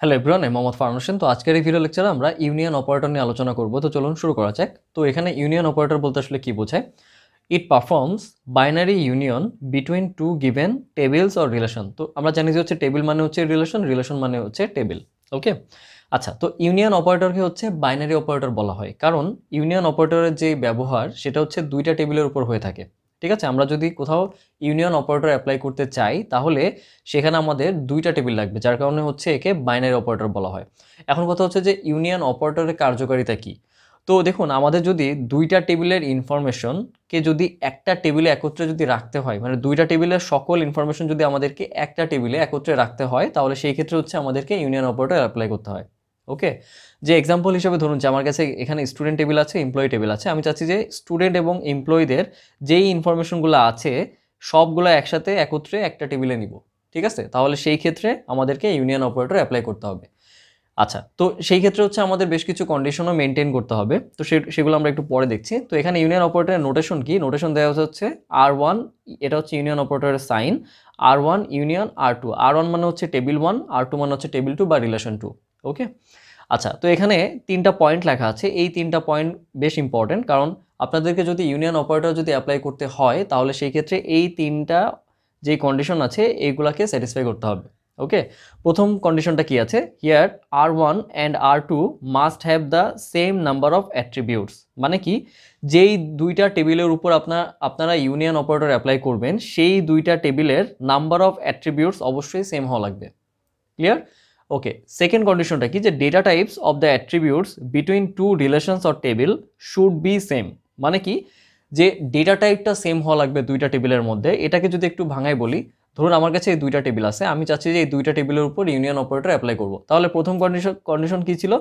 Hello everyone, আমি মোহাম্মদ ফারহান হোসেন। তো আজকের এই ভিডিও লেকচারে আমরা ইউনিয়ন অপারেটর নিয়ে আলোচনা করব। তো চলুন শুরু করা যাক। তো এখানে ইউনিয়ন অপারেটর বলতে আসলে কি বোঝায়? It performs binary union between two given tables or relation. তো আমরা জানি যে হচ্ছে টেবিল মানে হচ্ছে রিলেশন, রিলেশন মানে হচ্ছে টেবিল। ওকে, আচ্ছা। তো ইউনিয়ন অপারেটরকে হচ্ছে বাইনারি অপারেটর বলা হয়, কারণ ইউনিয়ন অপারেটরের যে ব্যবহার সেটা হচ্ছে দুইটা টেবিলের উপর হয়ে থাকে। ঠিক আছে, আমরা যদি কোথাও ইউনিয়ন অপারেটর অ্যাপ্লাই করতে চাই তাহলে সেখানে আমাদের দুইটা টেবিল লাগবে, যার কারণে হচ্ছে একে বাইনারি অপারেটর বলা হয়। এখন কথা হচ্ছে যে ইউনিয়ন অপারেটরের কার্যকারিতা কি। তো দেখুন, আমাদের যদি দুইটা টেবিলের ইনফরমেশনকে যদি একটা টেবিলে একত্রে যদি রাখতে হয়, মানে দুইটা টেবিলের সকল ইনফরমেশন যদি আমাদেরকে একটা টেবিলে একত্রে রাখতে হয়, তাহলে সেই ক্ষেত্রে হচ্ছে আমাদেরকে ইউনিয়ন অপারেটর অ্যাপ্লাই করতে হয়। ওকে, যে এক্সাম্পল হিসেবে ধরুন যে আমার কাছে এখানে স্টুডেন্ট টেবিল আছে, এমপ্লয়ি টেবিল আছে। আমি চাচ্ছি যে স্টুডেন্ট এবং এমপ্লয়ীদের যেই ইনফরমেশনগুলো আছে সবগুলো একসাথে একত্রে একটা টেবিলে নিব। ঠিক আছে, তাহলে সেই ক্ষেত্রে আমাদেরকে ইউনিয়ন অপারেটর অ্যাপ্লাই করতে হবে। আচ্ছা, তো সেই ক্ষেত্রে হচ্ছে আমাদের বেশ কিছু কন্ডিশনও মেনটেন করতে হবে। তো সেগুলো আমরা একটু পরে দেখছি। তো এখানে ইউনিয়ন অপারেটরের নোটেশন কি? নোটেশন দেওয়া হচ্ছে R1, এটা হচ্ছে ইউনিয়ন অপারেটরের sign. R1 union R2। R1 মানে হচ্ছে টেবিল 1, R2 মানে হচ্ছে টেবিল 2 বা রিলেশন 2। ওকে, আচ্ছা। তো এখানে তিনটা পয়েন্ট লেখা আছে। এই তিনটা পয়েন্ট বেশ ইম্পর্টেন্ট, কারণ আপনাদেরকে যদি ইউনিয়ন অপারেটর যদি অ্যাপ্লাই করতে হয় তাহলে সেই ক্ষেত্রে এই তিনটা যে কন্ডিশন আছে এইগুলাকে স্যাটিসফাই করতে হবে। ওকে, প্রথম কন্ডিশনটা কি আছে? Here R1 and R2 must have the same number of attributes. মানে কি, যেই দুইটা টেবিলের উপর আপনারা ইউনিয়ন অপারেটর অ্যাপ্লাই করবেন সেই দুইটা টেবিলের নাম্বার অফ অ্যাট্রিবিউটস অবশ্যই সেম হওয়া লাগবে। ক্লিয়ার? ওকে, সেকেন্ড কন্ডিশনটা কি? যে data types of the attributes between two relations or table should be same. মানে কি, যে ডেটা টাইপটা সেম হওয়া লাগবে দুইটা টেবিলের মধ্যে। এটাকে যদি একটু ভাঙায় বলি, ধরুন আমার কাছে এই দুইটা টেবিল আছে, আমি চাচ্ছি যে এই দুইটা টেবিলের উপর ইউনিয়ন অপারেটর অ্যাপ্লাই করব। তাহলে প্রথম কন্ডিশন কি ছিল?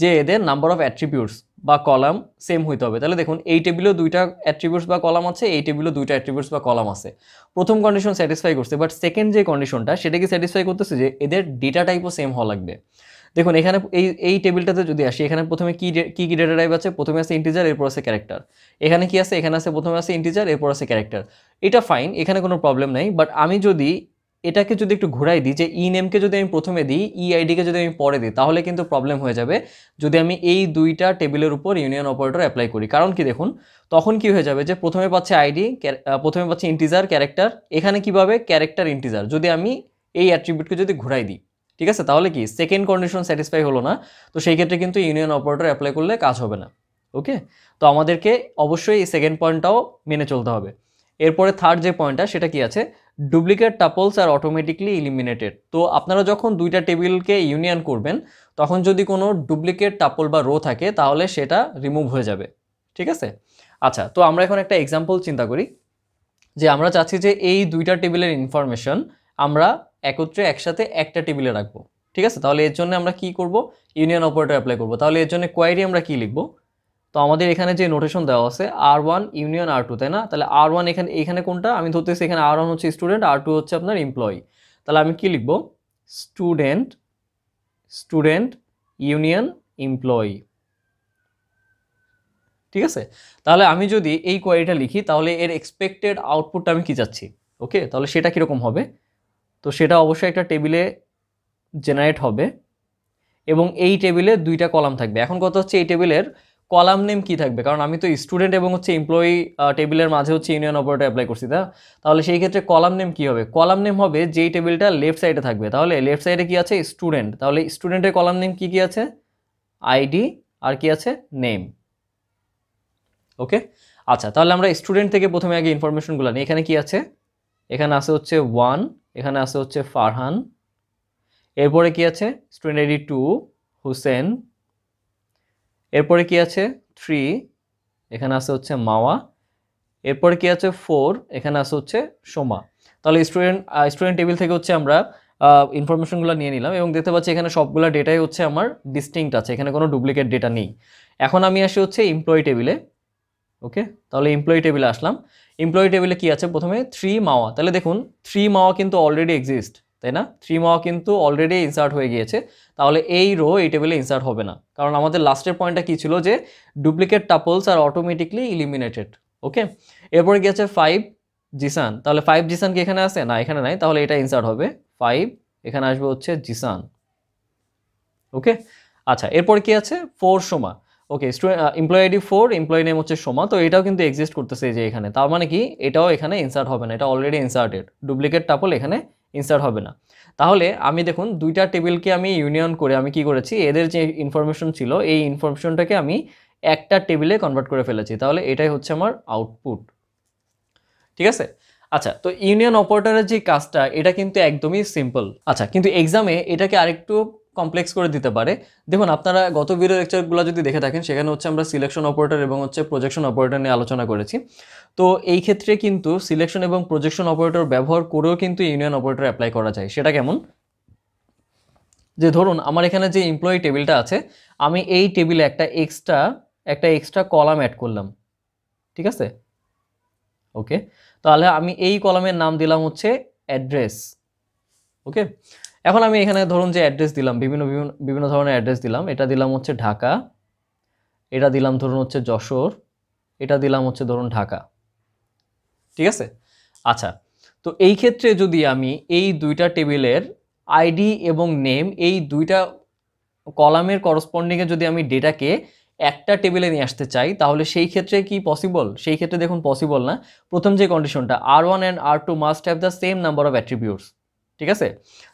যে এদের নাম্বার অফ অ্যাট্রিবিউটস বা কলাম সেম হইতে হবে। তাহলে দেখুন, এই টেবিলেও দুইটা অ্যাট্রিবিউটস বা কলাম আছে, এই টেবিলেও দুইটা অ্যাট্রিবিউটস বা কলাম আছে। প্রথম কন্ডিশন স্যাটিসফাই করছে, বাট সেকেন্ড যে কন্ডিশনটা সেটা কি স্যাটিসফাই করতেছে? যে এদের ডেটা টাইপও সেম হওয়া লাগবে। দেখুন এখানে এই টেবিলটাতে যদি আসি, এখানে প্রথমে কি ডেটা টাইপ আছে? প্রথমে আছে ইন্টিজার, এরপর আছে ক্যারেক্টার। এখানে কি আছে? এখানে আছে প্রথমে আছে ইন্টিজার, এরপর আছে ক্যারেক্টার। এটা ফাইন, এখানে কোনো প্রবলেম নাই। বাট আমি যদি এটাকে যদি একটু ঘুরাই দিই, যে ই নেমকে যদি আমি প্রথমে দিই, ই আইডিকে যদি আমি পরে দিই, তাহলে কিন্তু প্রবলেম হয়ে যাবে যদি আমি এই দুইটা টেবিলের উপর ইউনিয়ন অপারেটর অ্যাপ্লাই করি। কারণ কি, দেখুন তখন কি হয়ে যাবে? যে প্রথমে পাচ্ছে আইডি, প্রথমে পাচ্ছে ইন্টিজার, ক্যারেক্টার। এখানে কিভাবে ক্যারেক্টার ইন্টিজার যদি আমি এই অ্যাট্রিবিউটকে যদি ঘুরাই দিই, ঠিক আছে, তাহলে কি সেকেন্ড কন্ডিশন স্যাটিসফাই হলো না। তো সেই ক্ষেত্রে কিন্তু ইউনিয়ন অপারেটর অ্যাপ্লাই করলে কাজ হবে না। ওকে, তো আমাদেরকে অবশ্যই এই সেকেন্ড পয়েন্টটাও মেনে চলতে হবে। এরপরে থার্ড যে পয়েন্টটা, সেটা কি আছে? ডুপ্লিকেট টাপলস আর অটোমেটিকলি ইলিমিনেটেড। তো আপনারা যখন দুইটা টেবিলকে ইউনিয়ন করবেন তখন যদি কোনো ডুপ্লিকেট টাপল বা রো থাকে তাহলে সেটা রিমুভ হয়ে যাবে। ঠিক আছে, আচ্ছা। তো আমরা এখন একটা এক্সাম্পল চিন্তা করি, যে আমরা চাচ্ছি যে এই দুইটা টেবিলের ইনফরমেশন আমরা একত্রে একসাথে একটা টেবিলে রাখবো। ঠিক আছে, তাহলে এর জন্য আমরা কি করব? ইউনিয়ন অপারেটর অ্যাপ্লাই করব। তাহলে এর জন্য কোয়ারি আমরা কি লিখব? তো আমাদের এখানে যে নোটেশন দেওয়া আছে R1 ইউনিয়ন R2, তাই না? তাহলে R1 এখানে কোনটা? আমি ধরতেছি এখানে R1 হচ্ছে স্টুডেন্ট, R2 হচ্ছে আপনার এমপ্লয়ি। তাহলে আমি কি লিখব? Student union employee. ঠিক আছে, তাহলে আমি যদি এই কোয়ারিটা লিখি তাহলে এর এক্সপেক্টেড আউটপুটটা আমি কি চাচ্ছি? ওকে, তাহলে সেটা কীরকম হবে? তো সেটা অবশ্যই একটা টেবিলে জেনারেট হবে এবং এই টেবিলে দুইটা কলাম থাকবে। এখন কথা হচ্ছে এই টেবিলের কলাম নেম কি থাকবে? কারণ আমি তো স্টুডেন্ট এবং হচ্ছে এমপ্লয়ি টেবিলের মাঝে হচ্ছে ইউনিয়ন অপারেটর অ্যাপ্লাই করছি, তাহলে সেই ক্ষেত্রে কলাম নেম কি হবে? কলাম নেম হবে যেই টেবিলটা লেফট সাইডে থাকবে। তাহলে লেফট সাইডে কি আছে? স্টুডেন্ট। তাহলে স্টুডেন্টের কলাম নেম কি কি আছে? আইডি আর কি আছে? নেম। ওকে, আচ্ছা। তাহলে আমরা স্টুডেন্ট থেকে প্রথমে আগে ইনফরমেশনগুলো নিই। এখানে কি আছে? এখানে আছে হচ্ছে 1, এখানে আছে হচ্ছে ফারহান। এরপরে কি আছে? Student ID 2 Hossain. এরপরে কি আছে? 3, এখানে আছে হচ্ছে মাওয়া। এরপরে কি আছে? 4, এখানে আছে হচ্ছে সোমা। তাহলে স্টুডেন্ট টেবিল থেকে হচ্ছে আমরা ইনফরমেশনগুলো নিয়ে নিলাম এবং দেখতে পাচ্ছি এখানে সবগুলো ডেটাই হচ্ছে আমার ডিস্টিংক্ট আছে, এখানে কোনো ডুপ্লিকেট ডেটা নেই। এখন আমি আসি হচ্ছে এমপ্লয়ি টেবিলে। ওকে, তাহলে এমপ্লয়ি টেবিলে আসলাম। এমপ্লয়ি টেবিলে কি আছে? প্রথমে 3 মাওয়া। তাহলে দেখুন 3 মাওয়া কিন্তু অলরেডি এক্সিস্ট, তাই না? 3 মাওয়া কিন্তু অলরেডি ইনসার্ট হয়ে গিয়েছে। তাহলে এই রো এই টেবিলে ইনসার্ট হবে না, কারণ আমাদের লাস্টের পয়েন্টটা কি ছিল? যে ডুপ্লিকেট টাপলস আর অটোমেটিকলি ইলিমিনেটেড। ওকে, এরপরে কি আছে? 5 জিসান। তাহলে 5 জিসান কি এখানে আছে? না, এখানে নাই, তাহলে এটা ইনসার্ট হবে 5। এখানে আসবে হচ্ছে জিসান। ওকে, আচ্ছা এরপর কি আছে 4 সোমা। ওকে, এমপ্লয়ি আইডি 4, এমপ্লয়ি নেম হচ্ছে সোমা, তো এটাও কিন্তু এক্সিস্ট করতেছে এই যে এখানে, তার মানে কি এটাও এখানে ইনসার্ট হবে না, এটা অলরেডি ইনসার্টেড, ডুপ্লিকেট টাপল এখানে ইনসার্ট হবে না। তাহলে আমি দেখুন দুইটা টেবিলকে আমি ইউনিয়ন করে আমি কি করেছি, এদের যে ইনফরমেশন ছিল এই ইনফরমেশনটাকে আমি একটা টেবিলে কনভার্ট করে ফেলেছি, তাহলে এটাই হচ্ছে আমার আউটপুট। ঠিক আছে, আচ্ছা তো ইউনিয়ন অপারেটরের যে কাজটা এটা কিন্তু একদমই সিম্পল। আচ্ছা কিন্তু এক্সামে এটাকে আরেকটু কমপ্লেক্স করে দিতে পারে। দেখুন আপনারা গত ভিডিও লেকচারগুলো যদি দেখে থাকেন সেখানে হচ্ছে আমরা সিলেকশন অপারেটর এবং হচ্ছে প্রজেকশন অপারেটর নিয়ে আলোচনা করেছি। তো এই ক্ষেত্রে কিন্তু সিলেকশন এবং প্রজেকশন অপারেটর ব্যবহার করেও কিন্তু ইউনিয়ন অপারেটর অ্যাপ্লাই করা যায়। সেটা কেমন, যে ধরুন আমার এখানে যে এমপ্লয়ি টেবিলটা আছে, আমি এই টেবিলে একটা এক্সট্রা কলাম অ্যাড করলাম। ঠিক আছে, ওকে, তাহলে আমি এই কলামের নাম দিলাম হচ্ছে অ্যাড্রেস। ওকে, এখন আমি এখানে ধরুন যে অ্যাড্রেস দিলাম, বিভিন্ন বিভিন্ন বিভিন্ন ধরনের অ্যাড্রেস দিলাম, এটা দিলাম হচ্ছে ঢাকা, এটা দিলাম ধরুন হচ্ছে যশোর, এটা দিলাম হচ্ছে ধরুন ঢাকা। ঠিক আছে, আচ্ছা তো এই ক্ষেত্রে যদি আমি এই দুইটা টেবিলের আইডি এবং নেম এই দুইটা কলামের করসপন্ডিংয়ে যদি আমি ডেটাকে একটা টেবিলে নিয়ে আসতে চাই, তাহলে সেই ক্ষেত্রে কি পসিবল? সেই ক্ষেত্রে দেখুন পসিবল না। প্রথম যে কন্ডিশনটা R1 and R2 must have the same number of attributes. ঠিক আছে,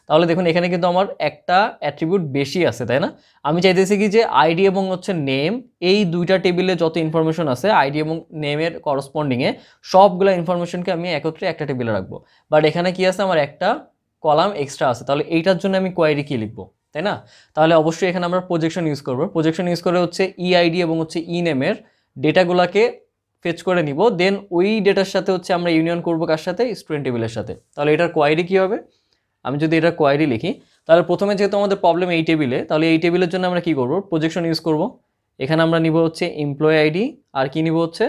তাহলে দেখুন এখানে কিন্তু আমার একটা অ্যাট্রিবিউট বেশি আছে, তাই না? আমি চাইতেছি কি যে আইডি এবং হচ্ছে নেম এই দুইটা টেবিলে যত ইনফরমেশন আছে আইডি এবং নেমের করসপন্ডিংয়ে সবগুলো ইনফরমেশনকে আমি একত্রে একটা টেবিলে রাখবো। বাট এখানে কি আছে, আমার একটা কলাম এক্সট্রা আছে, তাহলে এইটার জন্য আমি কোয়ারি কি লিখবো, তাই না? তাহলে অবশ্যই এখানে আমরা প্রজেকশন ইউজ করব। প্রজেকশন ইউজ করে হচ্ছে ইআইডি এবং হচ্ছে ই নেমের ডেটাগুলোকে ফেচ করে নিব, দেন ওই ডেটার সাথে হচ্ছে আমরা ইউনিয়ন করব কার সাথে, স্টুডেন্ট টেবিলের সাথে। তাহলে এটার কোয়ারি কি হবে, আমি যদি এটার কোয়ারি লিখি, তাহলে প্রথমে যেহেতু আমাদের প্রবলেম এই টেবিলে, তাহলে এই টেবিলের জন্য আমরা কি করব, প্রজেকশন ইউজ করব। এখানে আমরা নিব হচ্ছে এমপ্লয়ি আইডি আর কি নিব হচ্ছে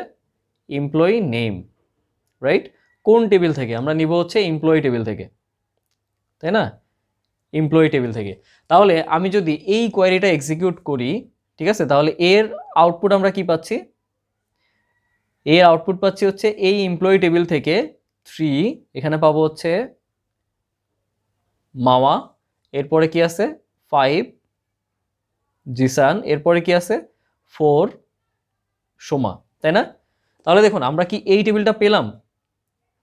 এমপ্লয়ি নেম, রাইট? কোন টেবিল থেকে? আমরা নিব হচ্ছে এমপ্লয়ি টেবিল থেকে, তাই না? এমপ্লয়ি টেবিল থেকে। তাহলে আমি যদি এই কোয়ারিটা এক্সিকিউট করি, ঠিক আছে, তাহলে এর আউটপুট আমরা কি পাচ্ছি, এর আউটপুট পাচ্ছি হচ্ছে এই এমপ্লয়ি টেবিল থেকে 3, এখানে পাবো হচ্ছে মাওয়া, এরপরে কি আছে 5 জিসান, এরপরে কি আছে 4 সোমা, তাই না? তাহলে দেখুন আমরা কি এই টেবিলটা পেলাম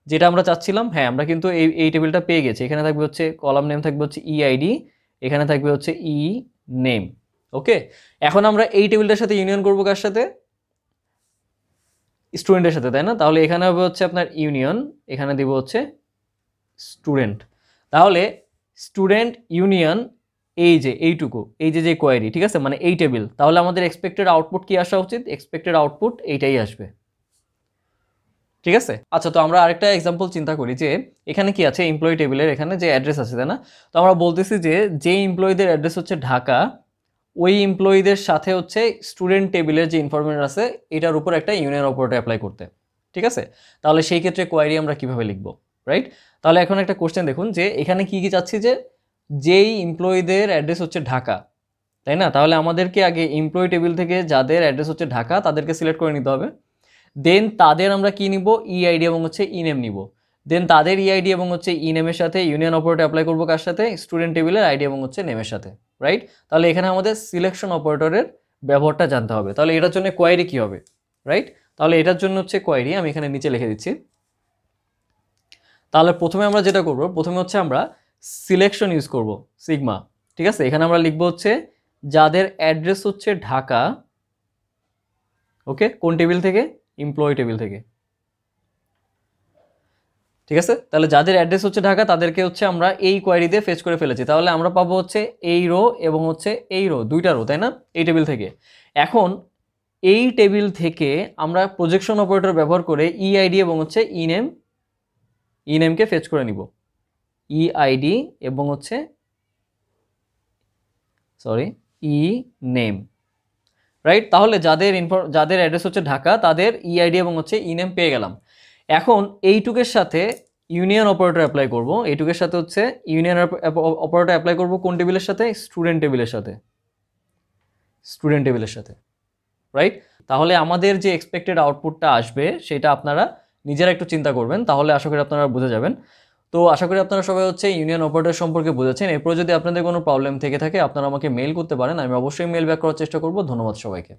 যেটা আমরা চাচ্ছিলাম? হ্যাঁ, আমরা কিন্তু এই টেবিলটা পেয়ে গেছি। এখানে থাকবে হচ্ছে কলাম নেম থাকবে হচ্ছে ইআইডি, এখানে থাকবে হচ্ছে ই নেম। ওকে, এখন আমরা এই টেবিলটার সাথে ইউনিয়ন করবো কার সাথে, স্টুডেন্টের সাথে, তাই না? তাহলে এখানে হবে হচ্ছে আপনার ইউনিয়ন, এখানে দিব হচ্ছে স্টুডেন্ট। তাহলে স্টুডেন্ট ইউনিয়ন এই যে এইটুকু, এই যে কোয়ারি, ঠিক আছে, মানে এই টেবিল, তাহলে আমাদের এক্সপেক্টেড আউটপুট কি আসা উচিত? এক্সপেক্টেড আউটপুট এইটাই আসবে। ঠিক আছে, আচ্ছা তো আমরা আরেকটা এক্সাম্পল চিন্তা করি যে এখানে কি আছে, এমপ্লয়ি টেবিলের এখানে যে অ্যাড্রেস আছে, তাই না? তো আমরা বলতেছি যে এমপ্লয়ীদের অ্যাড্রেস হচ্ছে ঢাকা, ওই এমপ্লয়ীদের সাথে হচ্ছে স্টুডেন্ট টেবিলের যে ইনফরমেশন আছে এটার উপর একটা ইউনিয়ন অপারেটর অ্যাপ্লাই করতে। ঠিক আছে, তাহলে সেই ক্ষেত্রে কোয়ারি আমরা কিভাবে লিখবো, রাইট? তাহলে এখন একটা কোশ্চেন দেখুন যে এখানে কি কি চাচ্ছি, যে যেই এমপ্লয়ীদের অ্যাড্রেস হচ্ছে ঢাকা, তাই না? তাহলে আমাদেরকে আগে এমপ্লয়ি টেবিল থেকে যাদের অ্যাড্রেস হচ্ছে ঢাকা তাদেরকে সিলেক্ট করে নিতে হবে। দেন তাদের আমরা কি নিব, ইআইডি এবং হচ্ছে ইনেম নিব। দেন তাদের ইআইডি এবং হচ্ছে ইনেমের সাথে ইউনিয়ন অপারেটর অ্যাপ্লাই করবো কার সাথে, স্টুডেন্ট টেবিলের আইডি এবং হচ্ছে নেমের সাথে, রাইট? তাহলে এখানে আমাদের সিলেকশন অপারেটরের ব্যবহারটা জানতে হবে। তাহলে এটার জন্য কোয়ারি কি হবে, রাইট? তাহলে এটার জন্য হচ্ছে কোয়ারি আমি এখানে নিচে লিখে দিচ্ছি। তাহলে প্রথমে আমরা যেটা করব, প্রথমে হচ্ছে আমরা সিলেকশন ইউজ করব, সিগমা। ঠিক আছে, এখানে আমরা লিখবো হচ্ছে যাদের অ্যাড্রেস হচ্ছে ঢাকা, ওকে, কোন টেবিল থেকে, এমপ্লয়ি টেবিল থেকে। ঠিক আছে, তাহলে যাদের অ্যাড্রেস হচ্ছে ঢাকা তাদেরকে হচ্ছে আমরা এই কোয়ারি দিয়ে ফেচ করে ফেলেছি। তাহলে আমরা পাবো হচ্ছে এই রো এবং হচ্ছে এই রো, দুইটা রো, তাই না, এই টেবিল থেকে। এখন এই টেবিল থেকে আমরা প্রজেকশন অপারেটর ব্যবহার করে ইআইডি এবং হচ্ছে ইনেমকে ফেচ করে নিব, ইআইডি এবং হচ্ছে ই নেম, রাইট? তাহলে যাদের অ্যাড্রেস হচ্ছে ঢাকা তাদের ইআইডি এবং হচ্ছে ইনেম পেয়ে গেলাম। এখন এইটুকের সাথে ইউনিয়ন অপারেটর অ্যাপ্লাই করব, এইটুকের সাথে হচ্ছে ইউনিয়ন অপারেটর অ্যাপ্লাই করব কোন টেবিলের সাথে, স্টুডেন্ট টেবিলের সাথে, রাইট? তাহলে আমাদের যে এক্সপেক্টেড আউটপুটটা আসবে সেটা আপনারা নিজেরা একটু চিন্তা করবেন, তাহলে আশা করি আপনারা বুঝে যাবেন। তো আশা করি আপনারা সবাই হচ্ছে ইউনিয়ন অপারেটর সম্পর্কে বুঝেছেন। এরপর যদি আপনাদের কোনো প্রবলেম থেকে থাকে আপনারা আমাকে মেইল করতে পারেন, আমি অবশ্যই মেইল ব্যাক করার চেষ্টা করব। ধন্যবাদ সবাইকে।